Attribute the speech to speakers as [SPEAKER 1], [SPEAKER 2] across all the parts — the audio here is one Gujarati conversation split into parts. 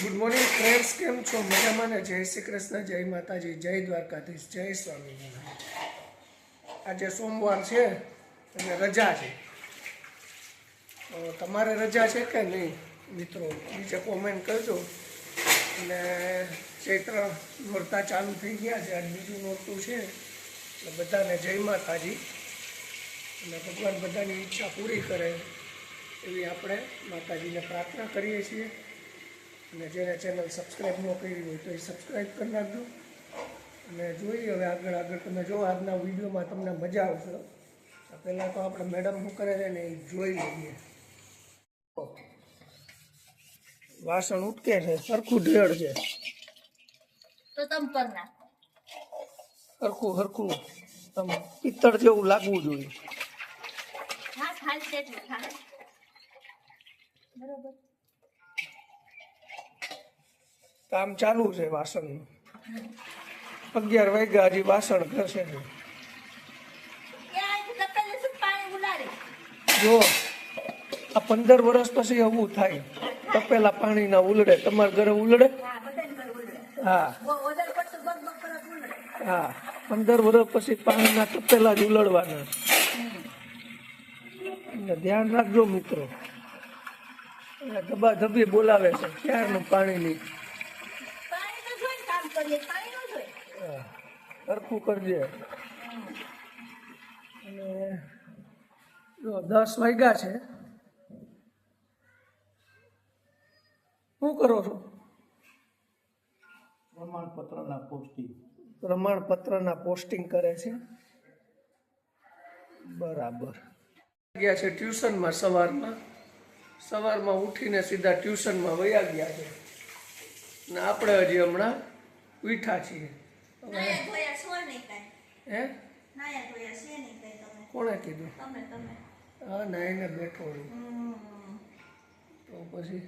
[SPEAKER 1] ગુડ મોર્નિંગ ફ્રેન્ડ્સ, કેમ છો? મજામાં ને? જય શ્રી કૃષ્ણ, જય માતાજી, જય દ્વારકાધીશ, જય સ્વામિનારાયણ. આજે સોમવાર છે અને રજા છે. તો તમારે રજા છે કે નહીં મિત્રો? નીચે કોમેન્ટ કરજો. અને ચૈત્ર નોરતા ચાલુ થઈ ગયા છે. આજ બીજું નોરતું છે એટલે બધાને જય માતાજી. અને ભગવાન બધાની ઈચ્છા પૂરી કરે એવી આપણે માતાજીને પ્રાર્થના કરીએ છીએ. અને જેને ચેનલ સબસ્ક્રાઈબ ન કરી હોય તો એ સબસ્ક્રાઈબ કરી નાખજો. અને જોઈએ હવે આગળ તમે જો આજના વિડીયોમાં તમને મજા આવશે. પહેલાં તો આપણે મેડમ શું કરે છે ને એ જોઈ લઈએ. વાસણ ઉટકે છે, સરખું ઢેળ છે
[SPEAKER 2] તો તમ પર નાખો.
[SPEAKER 1] હરખું આમ પિત્તળ જેવું લાગવું જોઈએ.
[SPEAKER 2] હા, ખાલી તેટલું થાય. બરોબર.
[SPEAKER 1] કામ ચાલુ છે વાસણનું. 11 વાગ્યા હજી વાસણ ઘસે છે. જો આ 15 વર્ષ પછી આવું થાય. તપેલા પાણીના ઉલડે. તમારા ઘરે ઉલડે? હા હા, 15 વર્ષ પછી પાણીના તપેલા જ ઉલડવાના. ધ્યાન રાખજો મિત્રો. ધબા ધબી બોલાવે છે ક્યારનું પાણીની. સરખું કરજે. અને જો 10 વાગ્યા છે. શું કરો છો? પ્રમાણપત્રના પોસ્ટિંગ કરે છે. બરાબર. ગયા છે ટ્યુશનમાં. સવારમાં ઉઠીને સીધા ટ્યુશનમાં વયા ગયા છે. ને આપણે હજી હમણાં ઉઠ્યા છીએ. હે? કોણે કીધું? હા, નાઈને બેઠો છું. તો પછી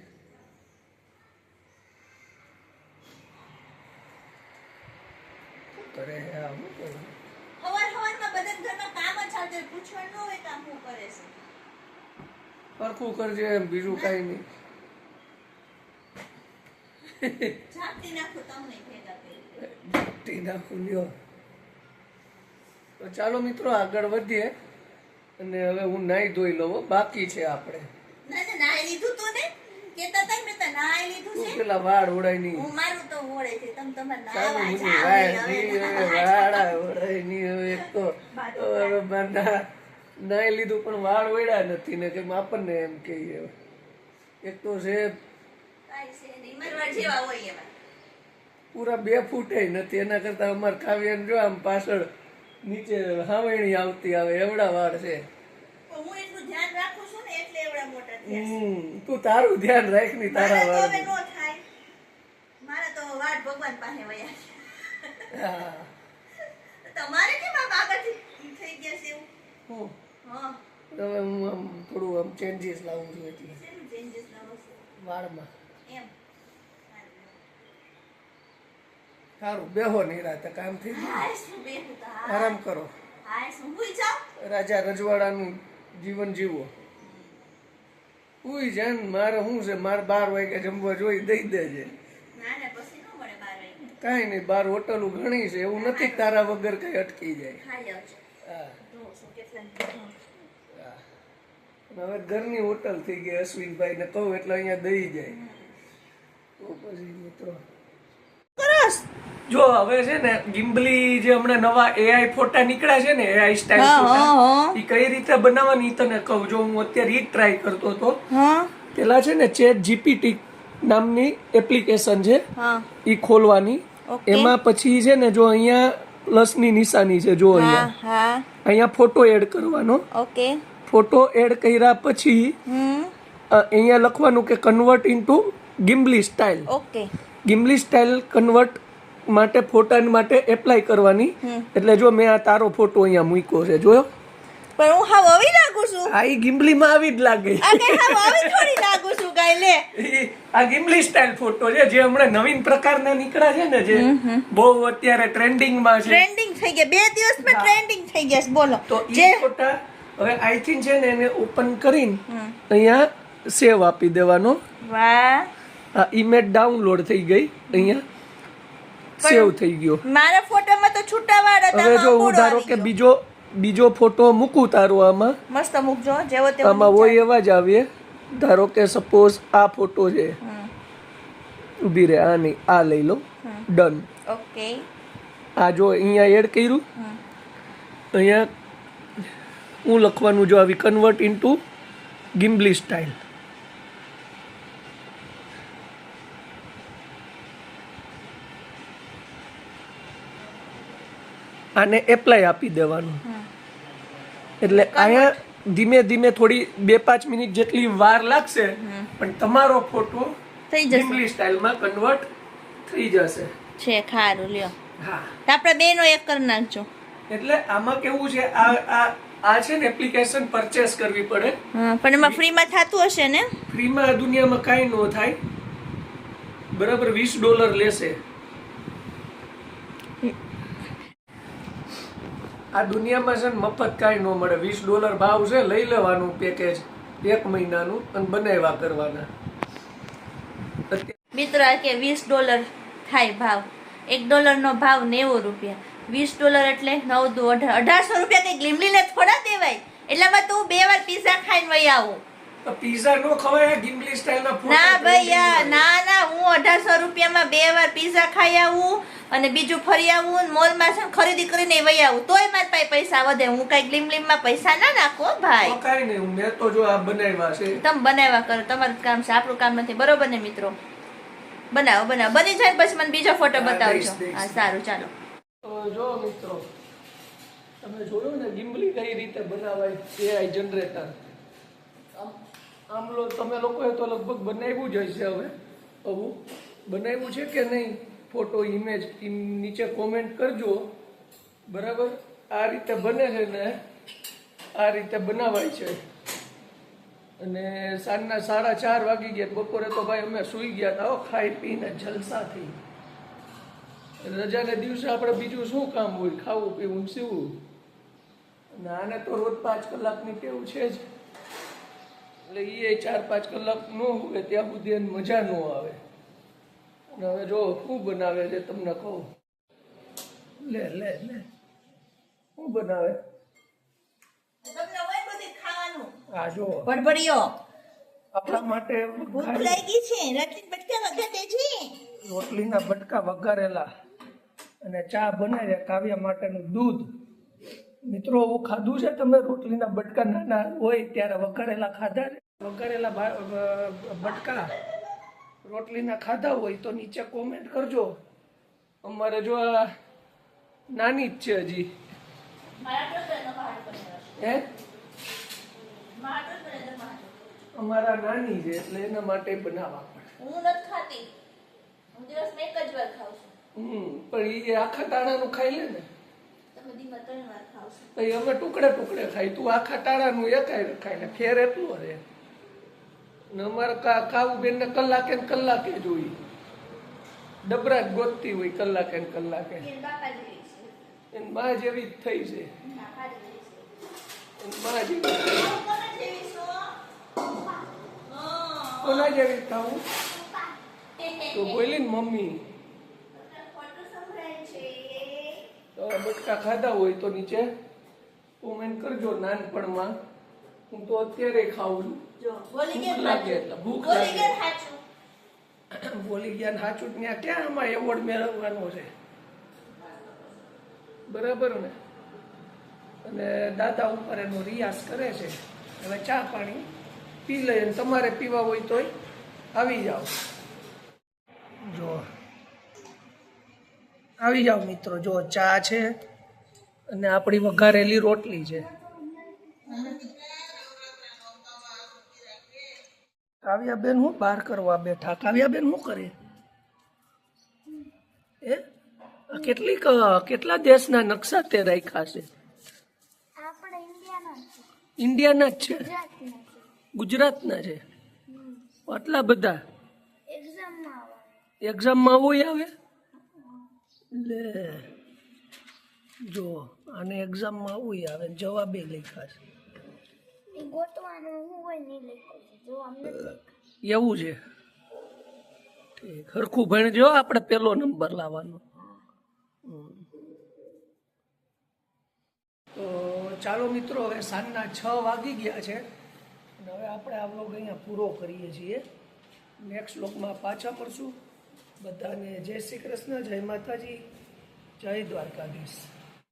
[SPEAKER 1] કરે હે આવું કરું. સરખું કરજે, બીજું કઈ નહીં. નાખું લ્યો. તો ચાલો મિત્રો આગળ વધીએ. અને હવે હું નાઈ ધોઈ લઉં. બાકી છે આપણે. પેલા વાળ ઓળાય નહીં. નાઈ લીધું પણ વાળ ઓળ્યા નથી ને કેમ આપણને એમ કહીએ. એક તો છે પૂરા 2 ફૂટે નથી. એના કરતા અમારે કાવ્યાને જો આમ પાછળ નીચે હાવેણી આવતી આવે એવડા વાળ છે. તું તારું ધ્યાન રાખ ની તારા વાળ. હવે હું આમ થોડું આમ ચેન્જીસ લાવું છું એટલે વાળમાં. સારું, બેહો નિરાતે, કામ થઈ ગયું. આરામ કરો. રાજા રજવાડાનું જીવન જીવો. ઉઈ જાય ને. મારે શું છે, મારે 12 વાગે જમવા જોઈ દઈ દેજે. કઈ નહીં, 12 હોટલો ઘણી છે. એવું નથી તારા વગર કઈ અટકી જાય. હવે ઘરની હોટલ થઈ ગઈ. અશ્વિનભાઈ ને કહું એટલે અહીંયા દઈ જાય. તો પછી મિત્રો જો હવે છે ને ગિમ્બલી જે હમણાં નવા AI ફોટા નીકળ્યા છે ને, AI સ્ટાઇલ ફોટા, એ કઈ રીતે બનાવવાની તને કહું. જો હું અત્યારે ઈ ટ્રાય કરતો હતો. પેલા છે ને ChatGPT નામની એપ્લિકેશન છે, ઈ ખોલવાની. એમાં પછી છે ને જો અહીંયા પ્લસની નિશાની છે, જો અહીંયા ફોટો એડ કરવાનો. ફોટો એડ કર્યા પછી અહીંયા લખવાનું કે convert into Ghibli style. Ghibli style convert માટે ફોટા માટે એપ્લાય કરવાની. એટલે જો મેં આ તારો ફોટો અહીંયા મૂક્યો છે, જોયો?
[SPEAKER 2] પણ હું હાવ આવી લાગુ છું.
[SPEAKER 1] આ ઈ ગિમ્બલીમાં આવી જ લાગે.
[SPEAKER 2] આ કઈ હાવ આવી થોડી લાગુ છું કાઈ લે.
[SPEAKER 1] આ ગિમ્બલી સ્ટાઇલ ફોટો છે જે હમણાં નવીન પ્રકારના નીકળ્યા છે ને, જે બહુ અત્યારે ટ્રેન્ડિંગમાં છે.
[SPEAKER 2] ટ્રેન્ડિંગ થઈ ગયા 2 દિવસમાં, ટ્રેન્ડિંગ થઈ ગયા. બોલો.
[SPEAKER 1] તો ઈ ફોટા હવે આઈ થિંક છે ને એને ઓપન કરીને અહીંયા સેવ આપી દેવાનો.
[SPEAKER 2] વાહ.
[SPEAKER 1] આ ઇમેજ ડાઉનલોડ થઈ ગઈ, અહીંયા સેવ થઈ ગયો.
[SPEAKER 2] મારા ફોટામાં તો છૂટાવાળા હતા.
[SPEAKER 1] હવે જો હું ધારો કે બીજો ફોટો મૂકું તારો આમાં,
[SPEAKER 2] મસ્ત મૂકજો જેવો તેવો.
[SPEAKER 1] આમાં હોય એવા જ આવે. ધારો કે સપોઝ આ ફોટો છે, ઊભી રહે, આ નહીં, આ લઈ લો, ડન.
[SPEAKER 2] ઓકે,
[SPEAKER 1] આ જો અહીંયા એડ કર્યું, અહીંયા હું લખવાનું જો આવી કન્વર્ટ ઇનટુ ગિમ્બલી સ્ટાઇલ. આને એપ્લાય આપી દેવાનું. એટલે અહીંયા ધીમે ધીમે થોડી 2-5 મિનિટ જેટલી વાર લાગશે, પણ તમારો ફોટો
[SPEAKER 2] થઈ જશે,
[SPEAKER 1] ગિમ્બલી સ્ટાઇલમાં કન્વર્ટ થઈ જશે.
[SPEAKER 2] છે ખારું લ્યો.
[SPEAKER 1] હા,
[SPEAKER 2] તો આપણે બેનો એક કરી નાખજો.
[SPEAKER 1] એટલે આમાં કેવું છે, આ છે ને એપ્લિકેશન પરચેસ કરવી પડે.
[SPEAKER 2] પણ એમાં ફ્રીમાં થતું હશે ને?
[SPEAKER 1] ફ્રીમાં આ દુનિયામાં કાંઈ ન થાય. બરાબર, $20 લેશે. આ દુનિયામાં છે ને મફત કાંઈ ન મળે. $20 ભાવ છે, લઈ લેવાનું પેકેજ 1 મહિનાનું અને બનાવ્યા કરવાના.
[SPEAKER 2] મિત્રો આ કે $20 થાય ભાવ. $1 નો ભાવ $90. $20 એટલે 9 દુ 1800 રૂપિયા કઈ ગ્લિમલીને થોડા દેવાય. એટલામાં તો હું 2 વાર પીઝા ખાઈને વહી આવું.
[SPEAKER 1] પીઝા નો ખવાય ગિમ્બલી સ્ટાઇલના ફોટા.
[SPEAKER 2] ના ભૈયા, ના હું 1800 રૂપિયામાં 2 વાર પીઝા ખાઈ આવું અને બીજું ફરી આવું, મોલમાં છે ખરીદી કરીને વહી આવું, તોય મારા પાસે પૈસા વધે. હું કઈ ગ્લિમલીમાં પૈસા ના નાખો ભાઈ.
[SPEAKER 1] કાઈ નહીં, મેં તો જો આ બનાવ્યા છે.
[SPEAKER 2] તમે બનાવ્યા કરો, તમારું કામ છે, આપણું કામ નથી. બરોબર ને મિત્રો? બનાવો બની જાય પછી મને બીજો ફોટો બતાવજો. હા સારું, ચાલો.
[SPEAKER 1] તો જો મિત્રો, તમે જોયું ને ગિમ્બલી કઈ રીતે બનાવાય, AI જનરેટર. આમ તમે લોકોએ તો લગભગ બનાવ્યું જ હશે. હવે આવું બનાવ્યું છે કે નહીં, ફોટો ઇમેજ નીચે કોમેન્ટ કરજો. બરાબર, આ રીતે બને છે ને આ રીતે બનાવાય છે. અને સાંજના 4:30 વાગી ગયા. બપોરે તો ભાઈ અમે સૂઈ ગયા હતા, ખાઈ પીને જલસાથી. રજાને દિવસે આપણે બીજું શું કામ હોય, ખાવું પીવું સીવું. અને આને તો રોજ 5 કલાકની ટેવ છે જ. એટલે એ 4-5 કલાક ન હોય ત્યાં સુધી એને મજા ન આવે. અને હવે જો શું બનાવે છે તમને કહું. લે શું બનાવે? આ જો
[SPEAKER 2] ભડભડિયો
[SPEAKER 1] આપણા માટે
[SPEAKER 2] ભૂખ લાગી છે.
[SPEAKER 1] રોટલીના બટકા વઘારેલા અને ચા બનાવ્યા. કાવ્યા માટેનું દૂધ. મિત્રો, હું ખાધું છે તમે રોટલીના બટકા નાના હોય ત્યારે વઘારેલા ખાધા? વઘારેલા બટકા રોટલીના ખાધા હોય તો નીચે કોમેન્ટ કરજો. અમારે જો આ નાની જ છે હજી. હે, અમારા નાની છે એટલે એના માટે બનાવવા પડે.
[SPEAKER 2] હું નથી ખાતી, હું દિવસમાં 1 જ વાર ખાઉં છું.
[SPEAKER 1] પણ એ આખા ટાણાનું ખાઈ લે ને.
[SPEAKER 2] તમે દીમાં 3 વાર ખાવ છો.
[SPEAKER 1] તો અમે ટુકડે ખાઈ. તું આખા ટાણાનું એકાય ખાય ને ફેર એટલું રહે. ને અમારે ખાવું બેનને કલાકે જોઈ. ડબરા જ ગોતતી હોય કલાકે. એની મા જેવી જ થઈ છે. એની મા જેવી. કોના જેવી થાવું? તો બોલી ને મમ્મી. તો બટકા ખાધા હોય તો નીચે કોમેન્ટ કરજો. નાનપણમાં હું તો અત્યારે ખાઉં છું. ભૂખ લાગે. બોલી ગયા સાચું. ત્યાં ક્યાં આમાં એવોર્ડ મેળવવાનો છે? બરાબર ને? અને દાદા ઉપર એનો રિયાઝ કરે છે. હવે ચા પાણી પી લઈએ. તમારે પીવા હોય તોય આવી જાઓ. જો આવી જાઓ મિત્રો. જો ચા છે અને આપણી વઘારેલી રોટલી છે. કાવ્યાબેન હું બહાર કરવા બેઠા? કાવ્યાબેન શું કરે? કેટલા દેશના નકશા તે રાખ્યા છે? ઇન્ડિયાના જ છે? ગુજરાતના છે? આટલા બધા એક્ઝામમાં હોય આવે? લે જો આને એક્ઝામમાં હોય આવે. જવાબે લખ્યા છે. એવું છે? ઠીક હરખું ભણજો આપણે પેલો નંબર લાવવાનો. તો ચાલો મિત્રો, હવે સાંજના 6 વાગી ગયા છે અને હવે આપણે આ વ્લોગ અહીંયા પૂરો કરીએ છીએ. નેક્સ્ટ વ્લોગમાં પાછા મળશું. બધાને જય શ્રી કૃષ્ણ, જય માતાજી, જય દ્વારકાધીશ.